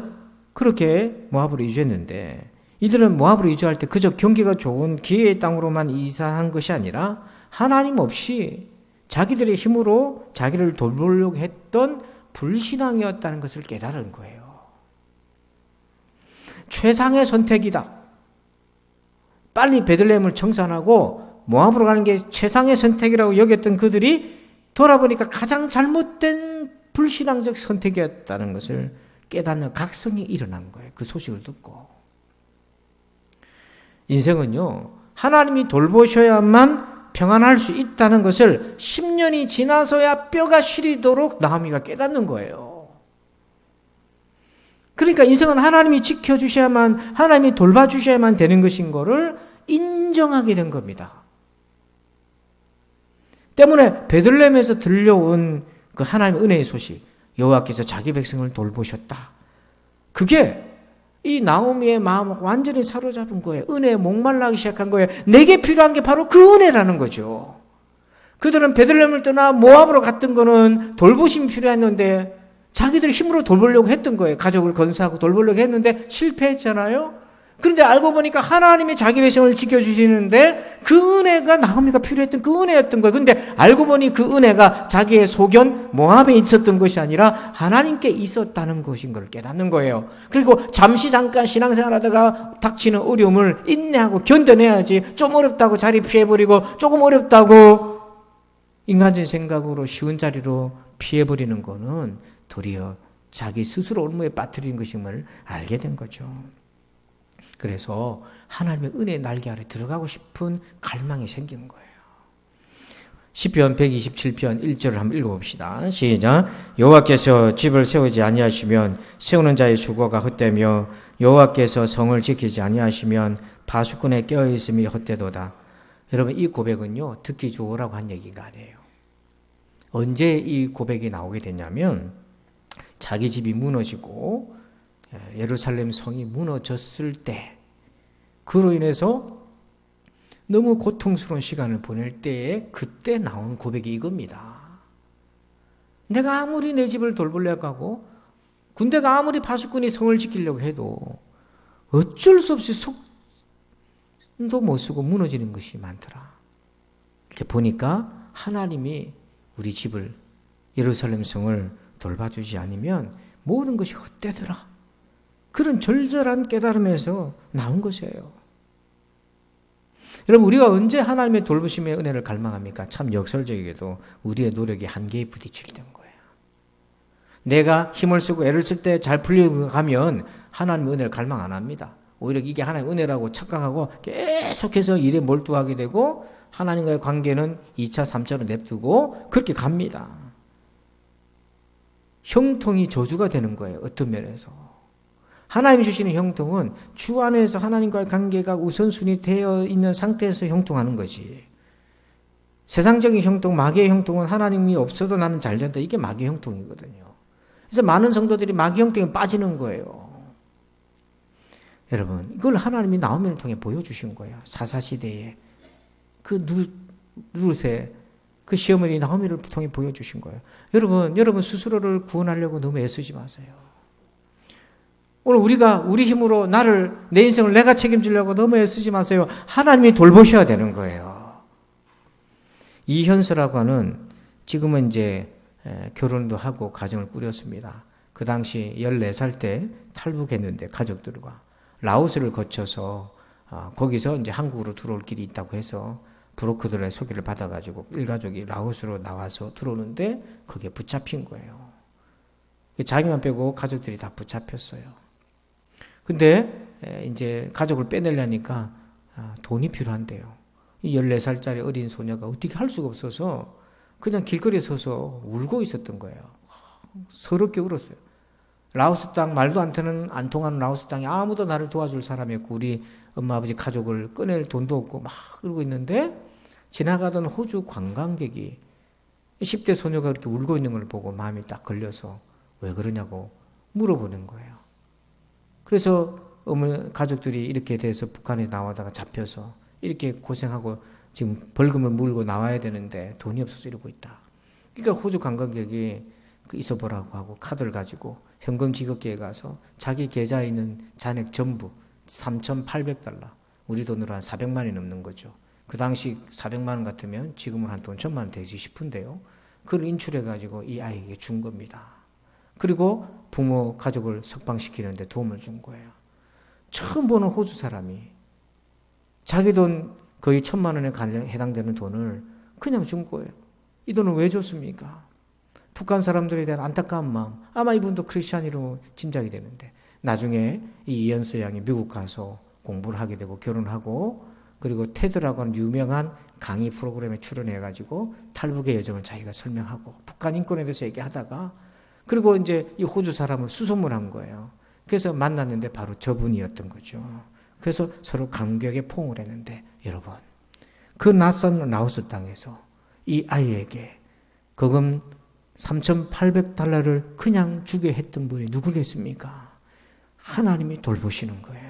그렇게 모압으로 이주했는데, 이들은 모압으로 이주할 때 그저 경기가 좋은 기회의 땅으로만 이사한 것이 아니라 하나님 없이 자기들의 힘으로 자기를 돌보려고 했던 불신앙이었다는 것을 깨달은 거예요. 최상의 선택이다. 빨리 베들레헴을 청산하고 모압으로 가는 게 최상의 선택이라고 여겼던 그들이 돌아보니까 가장 잘못된 불신앙적 선택이었다는 것을 깨닫는 각성이 일어난 거예요. 그 소식을 듣고. 인생은요, 하나님이 돌보셔야만 평안할 수 있다는 것을 10년이 지나서야 뼈가 시리도록 나오미가 깨닫는 거예요. 그러니까 인생은 하나님이 지켜주셔야만, 하나님이 돌봐주셔야만 되는 것인 거를 인정하게 된 겁니다. 때문에 베들레헴에서 들려온 그 하나님의 은혜의 소식, 여호와께서 자기 백성을 돌보셨다. 그게 이 나오미의 마음을 완전히 사로잡은 거예요. 은혜에 목말라하기 시작한 거예요. 내게 필요한 게 바로 그 은혜라는 거죠. 그들은 베들레헴을 떠나 모압으로 갔던 거는 돌보심이 필요했는데 자기들이 힘으로 돌보려고 했던 거예요. 가족을 건사하고 돌보려고 했는데 실패했잖아요. 그런데 알고 보니까 하나님이 자기 백성을 지켜주시는데 그 은혜가 나오미가 필요했던 그 은혜였던 거예요. 그런데 알고 보니 그 은혜가 자기의 소견 모압에 있었던 것이 아니라 하나님께 있었다는 것인 걸 깨닫는 거예요. 그리고 잠깐 신앙생활하다가 닥치는 어려움을 인내하고 견뎌내야지. 좀 어렵다고 자리 피해버리고 조금 어렵다고 인간적인 생각으로 쉬운 자리로 피해버리는 거는 도리어 자기 스스로 올무에 빠뜨리는 것임을 알게 된 거죠. 그래서 하나님의 은혜의 날개 아래 들어가고 싶은 갈망이 생기는 거예요. 시편 127편 1절을 한번 읽어봅시다. 시작. 여호와께서 집을 세우지 아니하시면 세우는 자의 수고가 헛되며 여호와께서 성을 지키지 아니하시면 파수꾼의 깨어있음이 헛되도다. 여러분 이 고백은요 듣기 좋으라고 한 얘기가 아니에요. 언제 이 고백이 나오게 됐냐면 자기 집이 무너지고 예루살렘 성이 무너졌을 때 그로 인해서 너무 고통스러운 시간을 보낼 때에 그때 나온 고백이 이겁니다. 내가 아무리 내 집을 돌보려고 하고 군대가 아무리 파수꾼이 성을 지키려고 해도 어쩔 수 없이 속도 못 쓰고 무너지는 것이 많더라. 이렇게 보니까 하나님이 우리 집을 예루살렘 성을 돌봐주지 않으면 모든 것이 헛되더라. 그런 절절한 깨달음에서 나온 것이에요. 여러분 우리가 언제 하나님의 돌보심의 은혜를 갈망합니까? 참 역설적이게도 우리의 노력이 한계에 부딪힐 때인 거예요. 내가 힘을 쓰고 애를 쓸 때 잘 풀리고 가면 하나님의 은혜를 갈망 안 합니다. 오히려 이게 하나님의 은혜라고 착각하고 계속해서 일에 몰두하게 되고 하나님과의 관계는 2차, 3차로 냅두고 그렇게 갑니다. 형통이 저주가 되는 거예요. 어떤 면에서. 하나님이 주시는 형통은 주 안에서 하나님과의 관계가 우선순위 되어 있는 상태에서 형통하는 거지. 세상적인 형통, 마귀의 형통은 하나님이 없어도 나는 잘 된다. 이게 마귀의 형통이거든요. 그래서 많은 성도들이 마귀의 형통에 빠지는 거예요. 여러분 이걸 하나님이 나오미를 통해 보여주신 거예요. 사사시대에 그 룻의 그 시어머니 나오미를 통해 보여주신 거예요. 여러분 스스로를 구원하려고 너무 애쓰지 마세요. 오늘 우리가 우리 힘으로 내 인생을 내가 책임지려고 너무 애쓰지 마세요. 하나님이 돌보셔야 되는 거예요. 이현서라고 하는 지금은 이제 결혼도 하고 가정을 꾸렸습니다. 그 당시 14살 때 탈북했는데 가족들과 라오스를 거쳐서 거기서 이제 한국으로 들어올 길이 있다고 해서 브로커들의 소개를 받아가지고 일가족이 라오스로 나와서 들어오는데 거기에 붙잡힌 거예요. 자기만 빼고 가족들이 다 붙잡혔어요. 근데 이제 가족을 빼내려니까 돈이 필요한데요. 이 14살짜리 어린 소녀가 어떻게 할 수가 없어서 그냥 길거리에 서서 울고 있었던 거예요. 서럽게 울었어요. 라오스 땅, 말도 안 통하는 라오스 땅에 아무도 나를 도와줄 사람이 없고 우리 엄마 아버지 가족을 꺼낼 돈도 없고 막 그러고 있는데 지나가던 호주 관광객이 10대 소녀가 그렇게 울고 있는 걸 보고 마음이 딱 걸려서 왜 그러냐고 물어보는 거예요. 그래서 어머니 가족들이 이렇게 돼서 북한에 나오다가 잡혀서 이렇게 고생하고 지금 벌금을 물고 나와야 되는데 돈이 없어서 이러고 있다. 그러니까 호주 관광객이 있어보라고 하고 카드를 가지고 현금 지급기에 가서 자기 계좌에 있는 잔액 전부 3,800달러 우리 돈으로 한 400만 원이 넘는 거죠. 그 당시 400만 원 같으면 지금은 한 돈 1,000만 원 되지 싶은데요. 그걸 인출해가지고 이 아이에게 준 겁니다. 그리고 부모 가족을 석방시키는데 도움을 준 거예요. 처음 보는 호주 사람이 자기 돈 거의 1,000만 원에 해당되는 돈을 그냥 준 거예요. 이 돈을 왜 줬습니까? 북한 사람들에 대한 안타까운 마음. 아마 이분도 크리스찬이로 짐작이 되는데 나중에 이 이현서 양이 미국 가서 공부를 하게 되고 결혼하고 그리고 테드라고 하는 유명한 강의 프로그램에 출연해가지고 탈북의 여정을 자기가 설명하고 북한 인권에 대해서 얘기하다가 그리고 이제 이 호주 사람을 수소문한 거예요. 그래서 만났는데 바로 저분이었던 거죠. 그래서 서로 감격에 포옹을 했는데 여러분 그 낯선 라오스 땅에서 이 아이에게 거금 3,800달러를 그냥 주게 했던 분이 누구겠습니까? 하나님이 돌보시는 거예요.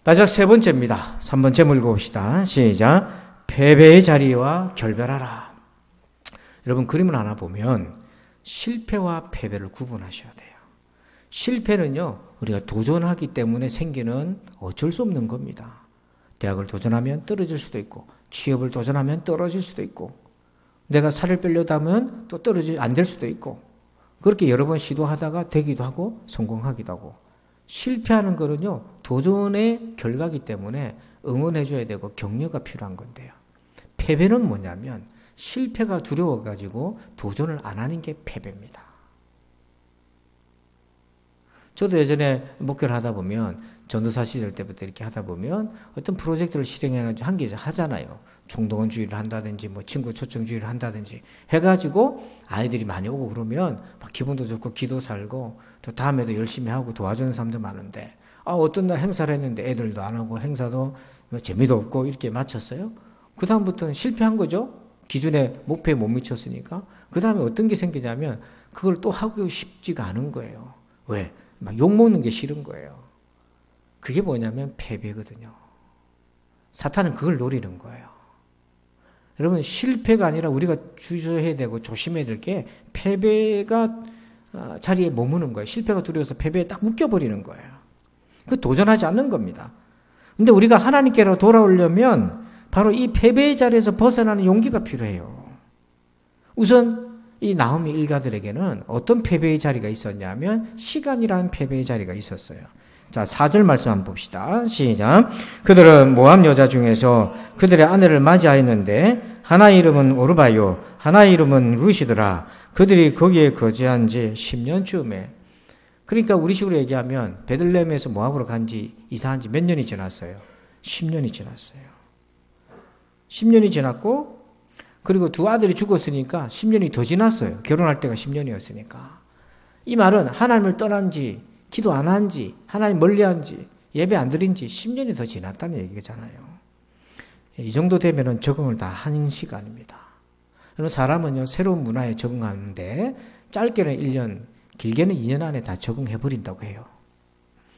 마지막 세 번째입니다. 3번째 물고 봅시다. 시작. 패배의 자리와 결별하라. 여러분 그림을 하나 보면 실패와 패배를 구분하셔야 돼요. 실패는요, 우리가 도전하기 때문에 생기는 어쩔 수 없는 겁니다. 대학을 도전하면 떨어질 수도 있고, 취업을 도전하면 떨어질 수도 있고, 내가 살을 빼려고 하면 또 안 될 수도 있고, 그렇게 여러 번 시도하다가 되기도 하고 성공하기도 하고, 실패하는 거는요, 도전의 결과이기 때문에 응원해줘야 되고 격려가 필요한 건데요. 패배는 뭐냐면 실패가 두려워가지고 도전을 안 하는 게 패배입니다. 저도 예전에 목회를 하다 보면 전도사 시절 때부터 이렇게 하다 보면 어떤 프로젝트를 실행해가지고 한 개 하잖아요. 총동원주의를 한다든지 뭐 친구 초청주의를 한다든지 해가지고 아이들이 많이 오고 그러면 막 기분도 좋고 기도 살고 또 다음에도 열심히 하고 도와주는 사람도 많은데 어떤 날 행사를 했는데 애들도 안 하고 행사도 뭐 재미도 없고 이렇게 마쳤어요. 그 다음부터는 실패한 거죠. 기준의 목표에 못 미쳤으니까. 그 다음에 어떤 게 생기냐면 그걸 또 하고 싶지가 않은 거예요. 왜? 막 욕먹는 게 싫은 거예요. 그게 뭐냐면 패배거든요. 사탄은 그걸 노리는 거예요. 여러분 실패가 아니라 우리가 주의해야 되고 조심해야 될 게 패배가 자리에 머무는 거예요. 실패가 두려워서 패배에 딱 묶여버리는 거예요. 그 도전하지 않는 겁니다. 근데 우리가 하나님께로 돌아오려면 바로 이 패배의 자리에서 벗어나는 용기가 필요해요. 우선 이 나오미 일가들에게는 어떤 패배의 자리가 있었냐면 시간이라는 패배의 자리가 있었어요. 자, 4절 말씀 한번 봅시다. 시작. 그들은 모압 여자 중에서 그들의 아내를 맞이하였는데 하나의 이름은 오르바요 하나의 이름은 루시더라. 그들이 거기에 거주한 지 10년쯤에. 그러니까 우리식으로 얘기하면 베들레헴에서 모압으로 이사한 지 몇 년이 지났어요? 10년이 지났어요. 10년이 지났고 그리고 두 아들이 죽었으니까 10년이 더 지났어요. 결혼할 때가 10년이었으니까. 이 말은 하나님을 떠난 지, 기도 안 한 지, 하나님 멀리한 지, 예배 안 드린 지 10년이 더 지났다는 얘기잖아요. 이 정도 되면은 적응을 다 한 시간입니다. 그럼 사람은요, 새로운 문화에 적응하는데 짧게는 1년, 길게는 2년 안에 다 적응해버린다고 해요.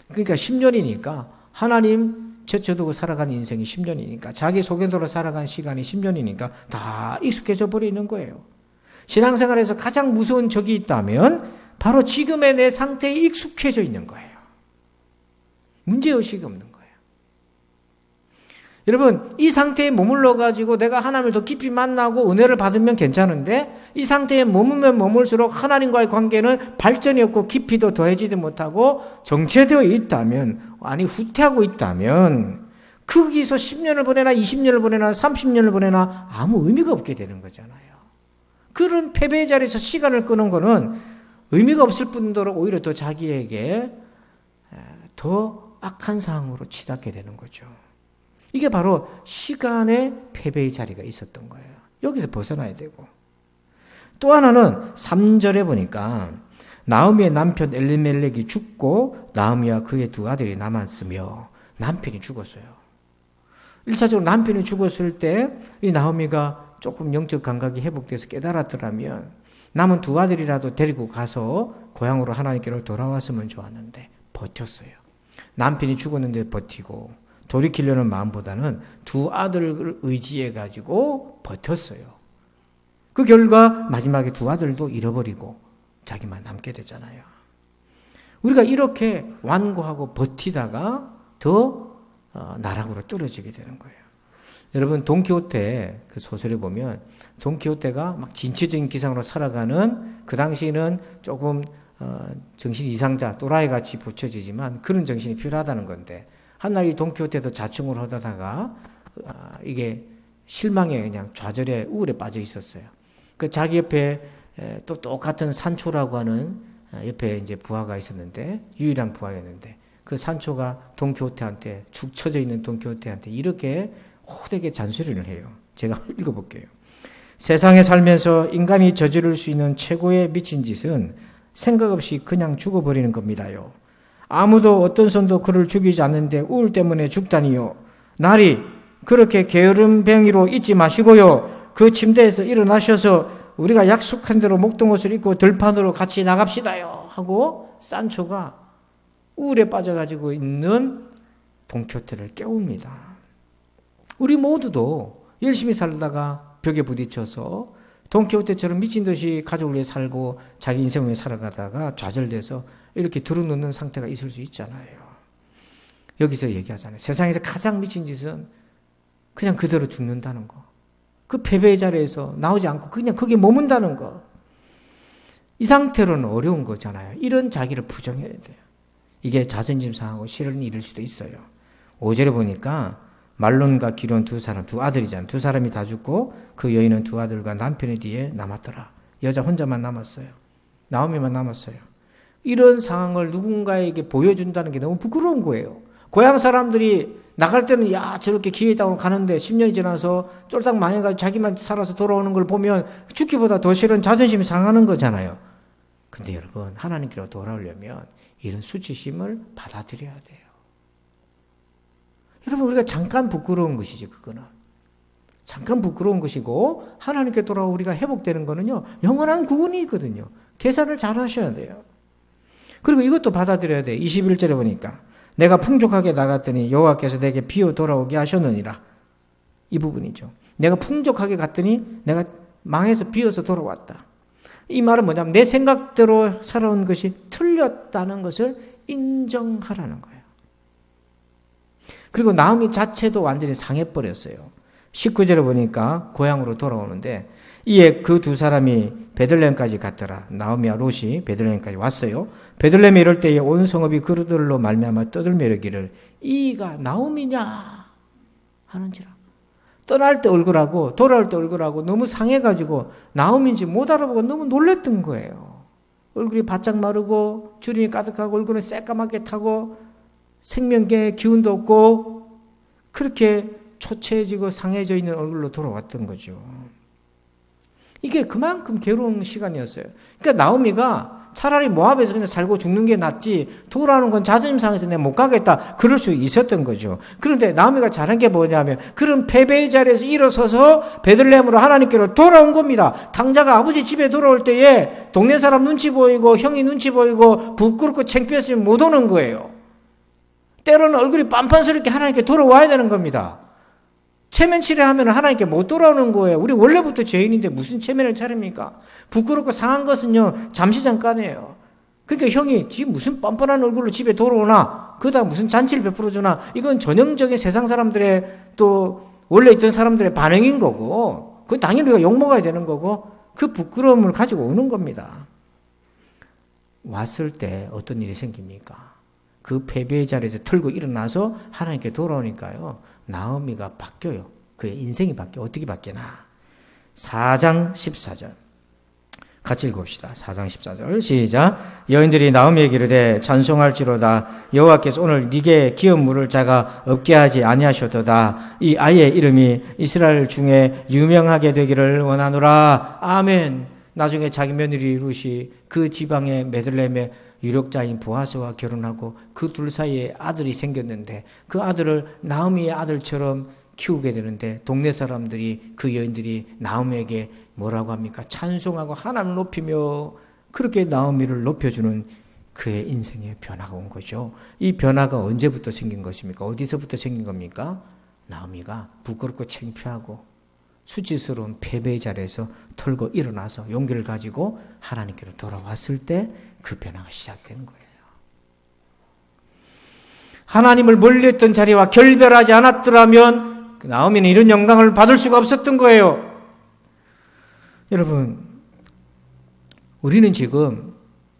그러니까 10년이니까 하나님 제쳐두고 살아간 인생이 10년이니까 자기 소견대로 살아간 시간이 10년이니까 다 익숙해져 버리는 거예요. 신앙생활에서 가장 무서운 적이 있다면 바로 지금의 내 상태에 익숙해져 있는 거예요. 문제의식이 없는 거예요. 여러분 이 상태에 머물러가지고 내가 하나님을 더 깊이 만나고 은혜를 받으면 괜찮은데 이 상태에 머물면 머물수록 하나님과의 관계는 발전이 없고 깊이도 더해지지 못하고 정체되어 있다면 아니 후퇴하고 있다면 거기서 10년을 보내나 20년을 보내나 30년을 보내나 아무 의미가 없게 되는 거잖아요. 그런 패배의 자리에서 시간을 끄는 거는 의미가 없을 뿐더러 오히려 더 자기에게 더 악한 상황으로 치닫게 되는 거죠. 이게 바로 시간의 패배의 자리가 있었던 거예요. 여기서 벗어나야 되고. 또 하나는 3절에 보니까 나오미의 남편 엘리멜렉이 죽고 나오미와 그의 두 아들이 남았으며 남편이 죽었어요. 1차적으로 남편이 죽었을 때 이 나오미가 조금 영적 감각이 회복돼서 깨달았더라면 남은 두 아들이라도 데리고 가서 고향으로 하나님께로 돌아왔으면 좋았는데 버텼어요. 남편이 죽었는데 버티고 돌이키려는 마음보다는 두 아들을 의지해가지고 버텼어요. 그 결과 마지막에 두 아들도 잃어버리고 자기만 남게 되잖아요. 우리가 이렇게 완고하고 버티다가 더 나락으로 떨어지게 되는 거예요. 여러분 돈키호테 그 소설에 보면 돈키호테가 막 진취적인 기상으로 살아가는 그 당시에는 조금 정신 이상자 또라이 같이 보쳐지지만 그런 정신이 필요하다는 건데 한날 이 돈키호테도 자충을 하다가 이게 실망에 그냥 좌절에 우울에 빠져 있었어요. 그 자기 옆에 또 똑같은 산초라고 하는 옆에 이제 부하가 있었는데 유일한 부하였는데 그 산초가 돈키호테한테 축 처져 있는 돈키호테한테 이렇게 호되게 잔소리를 해요. 제가 읽어볼게요. 세상에 살면서 인간이 저지를 수 있는 최고의 미친 짓은 생각 없이 그냥 죽어버리는 겁니다요. 아무도 어떤 손도 그를 죽이지 않는데 우울 때문에 죽다니요. 날이 그렇게 게으름뱅이로 있지 마시고요. 그 침대에서 일어나셔서 우리가 약속한 대로 목동옷을 입고 들판으로 같이 나갑시다요 하고 산초가 우울에 빠져가지고 있는 돈키호테를 깨웁니다. 우리 모두도 열심히 살다가 벽에 부딪혀서 돈키호테처럼 미친 듯이 가족을 위해 살고 자기 인생을 위해 살아가다가 좌절돼서 이렇게 들어눕는 상태가 있을 수 있잖아요. 여기서 얘기하잖아요. 세상에서 가장 미친 짓은 그냥 그대로 죽는다는 거. 그 패배의 자리에서 나오지 않고 그냥 거기에 머문다는 거. 이 상태로는 어려운 거잖아요. 이런 자기를 부정해야 돼요. 이게 자존심 상하고 실현을 잃을 수도 있어요. 5절에 보니까 말론과 기론 두 아들이잖아요. 두 사람이 다 죽고 그 여인은 두 아들과 남편의 뒤에 남았더라. 여자 혼자만 남았어요. 나오미만 남았어요. 이런 상황을 누군가에게 보여준다는 게 너무 부끄러운 거예요. 고향 사람들이 나갈 때는 야 저렇게 기회 있다고 가는데 10년이 지나서 쫄딱 망해가지고 자기만 살아서 돌아오는 걸 보면 죽기보다 더 싫은 자존심이 상하는 거잖아요. 근데 여러분 하나님께로 돌아오려면 이런 수치심을 받아들여야 돼요. 여러분 우리가 잠깐 부끄러운 것이지 그거는. 잠깐 부끄러운 것이고 하나님께 돌아오고 우리가 회복되는 거는요. 영원한 구원이 있거든요. 계산을 잘 하셔야 돼요. 그리고 이것도 받아들여야 돼요. 21절에 보니까 내가 풍족하게 나갔더니 여호와께서 내게 비어 돌아오게 하셨느니라. 이 부분이죠. 내가 풍족하게 갔더니 내가 망해서 비어서 돌아왔다. 이 말은 뭐냐면 내 생각대로 살아온 것이 틀렸다는 것을 인정하라는 거예요. 그리고 나오미 자체도 완전히 상해버렸어요. 19절에 보니까 고향으로 돌아오는데 이에 그 두 사람이 베들레헴까지 갔더라. 나오미와 롯이 베들레헴까지 왔어요. 베들레헴에 이럴 때에 온 성읍이 그들로 말미암아 떠들며 이르기를 이가 나오미냐 하는지라. 떠날 때 얼굴하고 돌아올 때 얼굴하고 너무 상해가지고 나오미인지 못 알아보고 너무 놀랬던 거예요. 얼굴이 바짝 마르고 주름이 가득하고 얼굴은 새까맣게 타고 생명의 기운도 없고 그렇게 초췌해지고 상해져 있는 얼굴로 돌아왔던 거죠. 이게 그만큼 괴로운 시간이었어요. 그러니까 나오미가 차라리 모압에서 그냥 살고 죽는 게 낫지 돌아오는 건 자존심 상해서 내가 못 가겠다 그럴 수 있었던 거죠. 그런데 나오미가 잘한 게 뭐냐면 그런 패배의 자리에서 일어서서 베들레헴으로 하나님께로 돌아온 겁니다. 당자가 아버지 집에 돌아올 때에 동네 사람 눈치 보이고 형이 눈치 보이고 부끄럽고 창피했으면 못 오는 거예요. 때로는 얼굴이 빤빤스럽게 하나님께 돌아와야 되는 겁니다. 체면 칠해하면 하나님께 못 돌아오는 거예요. 우리 원래부터 죄인인데 무슨 체면을 차립니까? 부끄럽고 상한 것은요 잠시 잠깐이에요. 그러니까 형이 지금 무슨 뻔뻔한 얼굴로 집에 돌아오나 그러다가 무슨 잔치를 베풀어주나 이건 전형적인 세상 사람들의 또 원래 있던 사람들의 반응인 거고 그건 당연히 우리가 욕먹어야 되는 거고 그 부끄러움을 가지고 오는 겁니다. 왔을 때 어떤 일이 생깁니까? 그 패배의 자리에서 털고 일어나서 하나님께 돌아오니까요. 나오미가 바뀌어요. 그의 인생이 바뀌어. 어떻게 바뀌나. 4장 14절. 같이 읽읍시다. 4장 14절. 시작. 여인들이 나오미에게 이르되 찬송할지로다. 여호와께서 오늘 네게 기업 물을 자가 없게 하지 아니하셨도다. 이 아이의 이름이 이스라엘 중에 유명하게 되기를 원하노라. 아멘. 나중에 자기 며느리 룻이 그 지방의 베들레헴의 유력자인 보아스와 결혼하고 그 둘 사이에 아들이 생겼는데 그 아들을 나오미의 아들처럼 키우게 되는데 동네 사람들이 그 여인들이 나오미에게 뭐라고 합니까? 찬송하고 하나님을 높이며 그렇게 나오미를 높여주는 그의 인생의 변화가 온 거죠. 이 변화가 언제부터 생긴 것입니까? 어디서부터 생긴 겁니까? 나오미가 부끄럽고 창피하고 수치스러운 패배의 자리에서 털고 일어나서 용기를 가지고 하나님께로 돌아왔을 때 그 변화가 시작된 거예요. 하나님을 멀리했던 자리와 결별하지 않았더라면 나오미는 이런 영광을 받을 수가 없었던 거예요. 여러분, 우리는 지금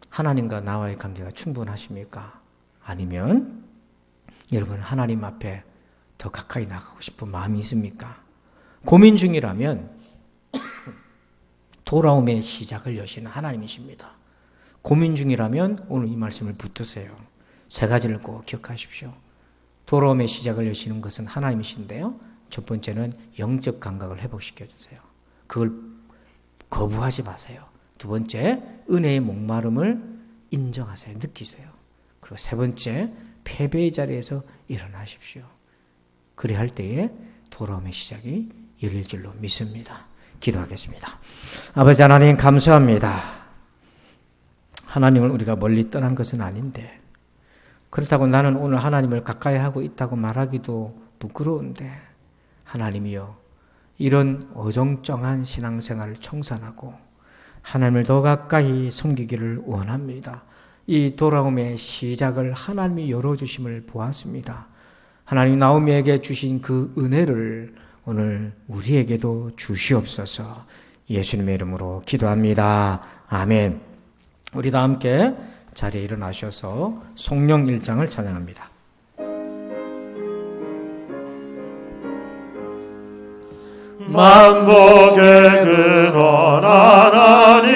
하나님과 나와의 관계가 충분하십니까? 아니면 여러분 하나님 앞에 더 가까이 나가고 싶은 마음이 있습니까? 고민 중이라면 돌아옴의 시작을 여시는 하나님이십니다. 고민 중이라면 오늘 이 말씀을 붙드세요. 세 가지를 꼭 기억하십시오. 돌아옴의 시작을 여시는 것은 하나님이신데요. 첫 번째는 영적 감각을 회복시켜 주세요. 그걸 거부하지 마세요. 두 번째, 은혜의 목마름을 인정하세요. 느끼세요. 그리고 세 번째, 패배의 자리에서 일어나십시오. 그래야 할 때에 돌아옴의 시작이 열릴 줄로 믿습니다. 기도하겠습니다. 아버지 하나님 감사합니다. 하나님을 우리가 멀리 떠난 것은 아닌데 그렇다고 나는 오늘 하나님을 가까이 하고 있다고 말하기도 부끄러운데 하나님이여 이런 어정쩡한 신앙생활을 청산하고 하나님을 더 가까이 섬기기를 원합니다. 이 돌아옴의 시작을 하나님이 열어주심을 보았습니다. 하나님 나오미에게 주신 그 은혜를 오늘 우리에게도 주시옵소서. 예수님의 이름으로 기도합니다. 아멘. 우리 다 함께 자리에 일어나셔서 성령 1장을 찬양합니다. 만복의 근원 하나님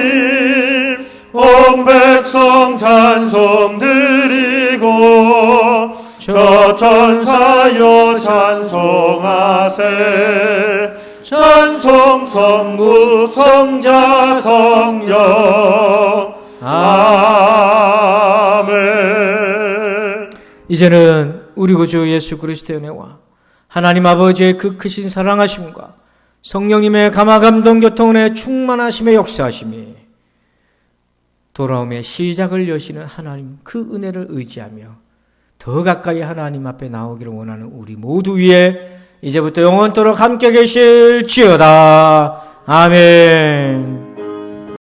온 백성 찬송 드리고 저 천사여 찬송하세 찬송 성부 성자 성령 아멘. 이제는 우리 구주 예수 그리스도의 은혜와 하나님 아버지의 그 크신 사랑하심과 성령님의 감화감동 교통은혜 충만하심의 역사하심이 돌아옴의 시작을 여시는 하나님 그 은혜를 의지하며 더 가까이 하나님 앞에 나오기를 원하는 우리 모두 위에 이제부터 영원토록 함께 계실지어다. 아멘.